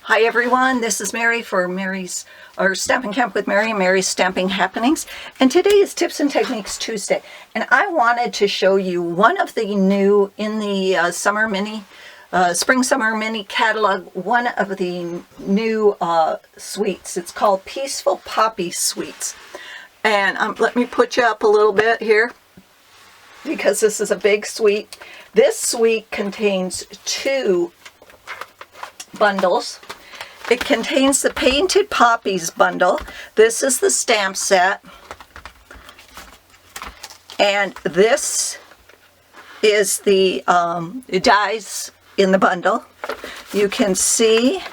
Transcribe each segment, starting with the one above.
Hi everyone, this is Mary for Stampin' Camp with Mary and Mary's Stamping Happenings. And today is Tips and Techniques Tuesday. And I wanted to show you one of the new, in the Spring Summer Mini catalog, one of the new suites. It's called Peaceful Poppy Suites. And let me put you up a little bit here, because this is a big suite. This suite contains 2 bundles. It contains the Painted Poppies bundle. This is the stamp set. And this is the dies in the bundle. You can see,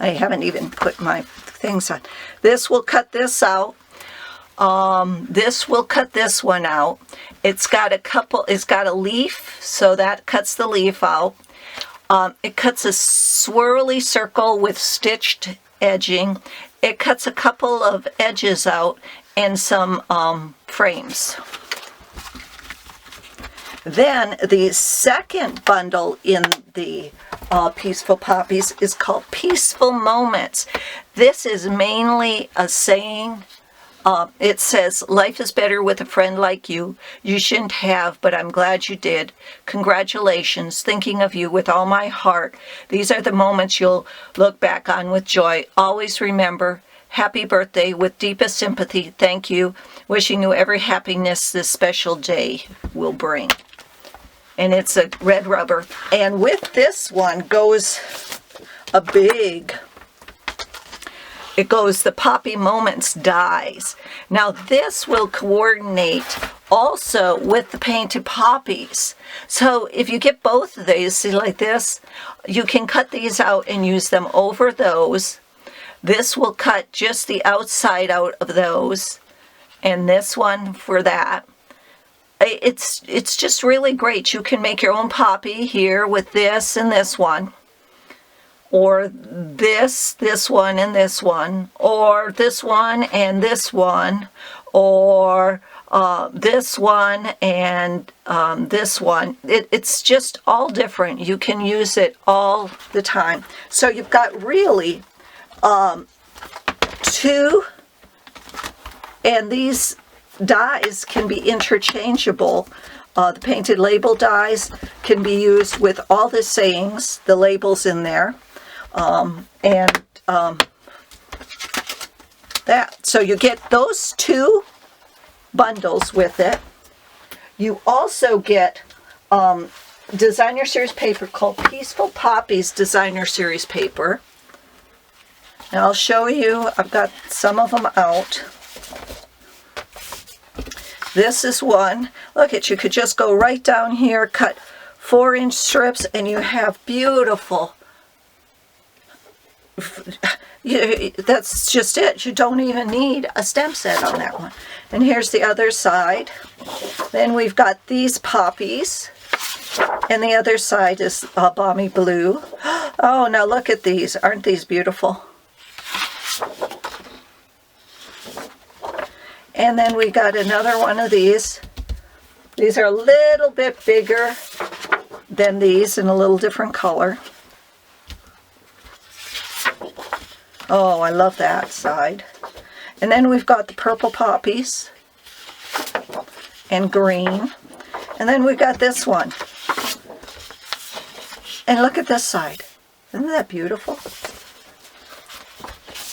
I haven't even put my things on. This will cut this out. This will cut this one out. It's got a leaf, so that cuts the leaf out. It cuts a swirly circle with stitched edging. It cuts a couple of edges out and some frames. Then the second bundle in the Peaceful Poppies is called Peaceful Moments. This is mainly a saying. It says, life is better with a friend like you. You shouldn't have, but I'm glad you did. Congratulations, thinking of you with all my heart. These are the moments you'll look back on with joy. Always remember, happy birthday with deepest sympathy. Thank you. Wishing you every happiness this special day will bring. And it's a red rubber. And with this one goes a big... It goes the Poppy Moments dies. Now this will coordinate also with the Painted Poppies. So if you get both of these, see like this, you can cut these out and use them over those. This will cut just the outside out of those. And this one for that. It's just really great. You can make your own poppy here with this and this one. Or this one and this one, or this one and this one, or this one and this one. It's just all different. You can use it all the time. So you've got really 2, and these dies can be interchangeable. The painted label dies can be used with all the sayings, the labels in there. So you get those 2 bundles with it. You also get designer series paper called Peaceful Poppies designer series paper. And I'll show you, I've got some of them out. This is one. Look at, you could just go right down here, cut 4-inch strips, and you have beautiful. That's just it. You don't even need a stamp set on that one. And here's the other side. Then we've got these poppies, and the other side is balmy blue. Oh, now look at these. Aren't these beautiful? And then we got another one of these. These are a little bit bigger than these in a little different color. Oh, I love that side. And then we've got the purple poppies and green. And then we've got this one. And look at this side. Isn't that beautiful?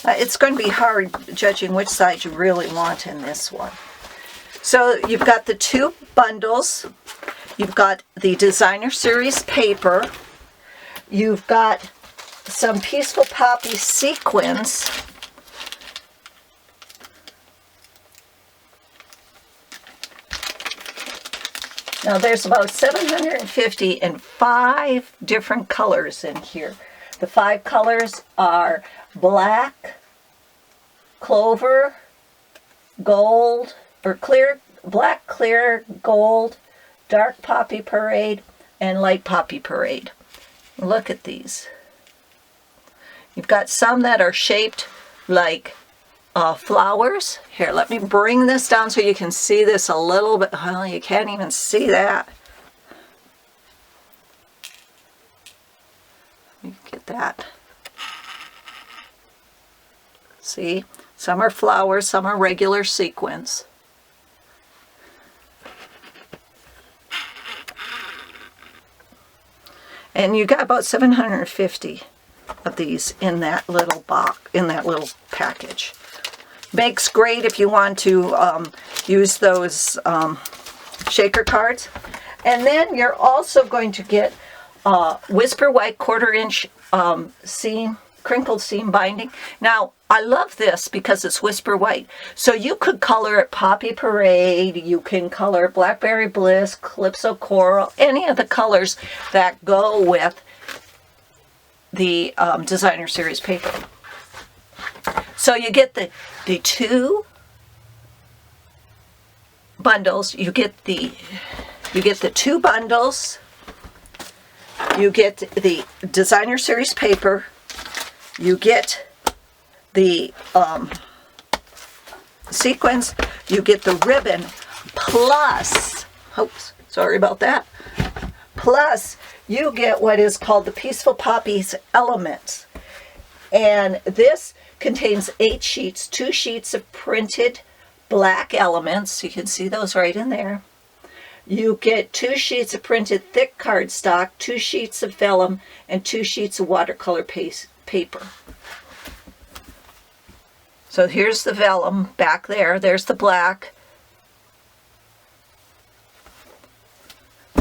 It's going to be hard judging which side you really want in this one. So you've got the 2 bundles. You've got the designer series paper. You've got some Peaceful Poppy sequins. Now there's about 750 and 5 different colors in here. The 5 colors are black, clover, gold, or clear, black, clear, gold, dark poppy parade, and light poppy parade. Look at these. You've got some that are shaped like flowers. Here, let me bring this down so you can see this a little bit. Well, you can't even see that. Let me get that. See, some are flowers, some are regular sequins. And you got about 750 of these in that little box, in that little package. Makes great if you want to use those shaker cards. And then you're also going to get Whisper White 1/4 inch seam, crinkled seam binding. Now, I love this because it's Whisper White. So you could color it Poppy Parade, you can color Blackberry Bliss, Calypso Coral, any of the colors that go with the designer series paper. So you get the 2 bundles, you get the 2 bundles, you get the designer series paper, you get the sequins, you get the ribbon, plus, oops, sorry about that, plus you get what is called the Peaceful Poppies Elements. And this contains 8 sheets, 2 sheets of printed black elements. You can see those right in there. You get 2 sheets of printed thick cardstock, 2 sheets of vellum, and 2 sheets of watercolor paper. So here's the vellum back there. There's the black.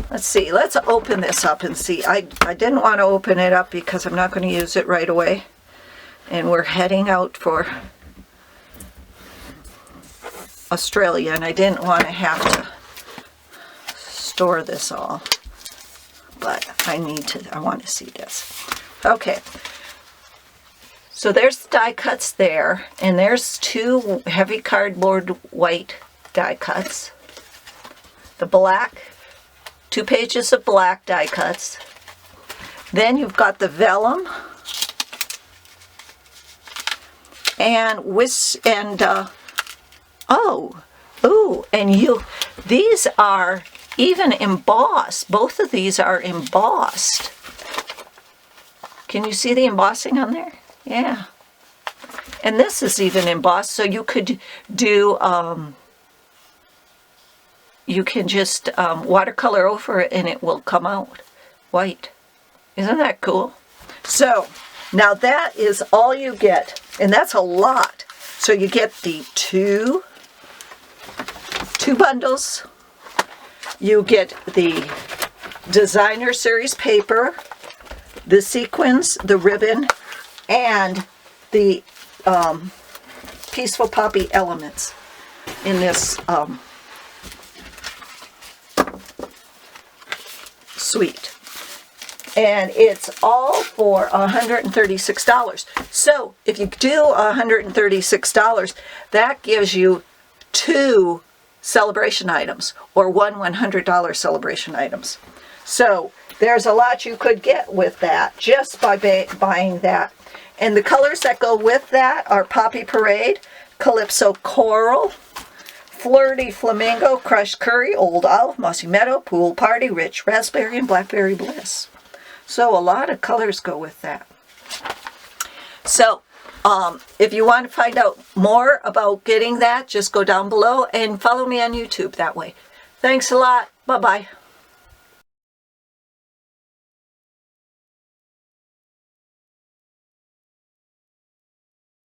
Let's see. Let's open this up and see. I didn't want to open it up because I'm not going to use it right away. And we're heading out for Australia, and I didn't want to have to store this all. But I want to see this. Okay. So there's the die cuts there, and there's 2 heavy cardboard white die cuts. The black, 2 pages of black die cuts. Then you've got the vellum, and these are even embossed. Both of these are embossed. Can you see the embossing on there? Yeah. And this is even embossed, so you could do, you can just watercolor over it and it will come out white. Isn't that cool? So, now that is all you get, and that's a lot. So you get the two bundles, you get the designer series paper, the sequins, the ribbon, and the Peaceful Poppy elements in this suite. And it's all for $136. So if you do $136, that gives you 2 celebration items, or 1 $100 celebration items. So there's a lot you could get with that just by buying that. And the colors that go with that are Poppy Parade, Calypso Coral, Flirty Flamingo, Crushed Curry, Old Olive, Mossy Meadow, Pool Party, Rich Raspberry, and Blackberry Bliss. So a lot of colors go with that. So if you want to find out more about getting that, just go down below and follow me on YouTube that way. Thanks a lot. Bye-bye.